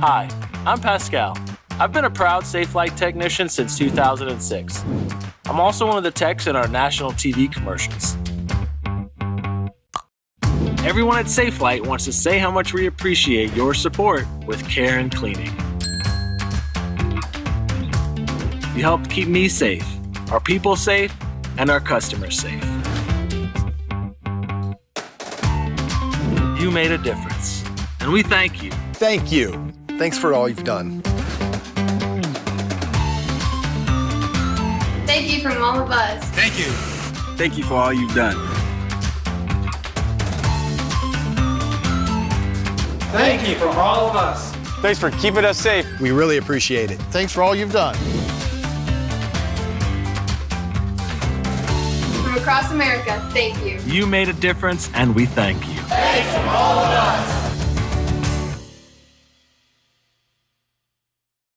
Hi, I'm Pascal. I've been a proud Safelite technician since 2006. I'm also one of the techs in our national TV commercials. Everyone at Safelite wants to say how much we appreciate your support with care and cleaning. You helped keep me safe, our people safe, and our customers safe. You made a difference, and we thank you. Thank you. Thanks for all you've done. Thank you from all of us. Thank you. Thank you for all you've done. Thank you from all of us. Thanks for keeping us safe. We really appreciate it. Thanks for all you've done. From across America, thank you. You made a difference, and we thank you. Thanks from all of us.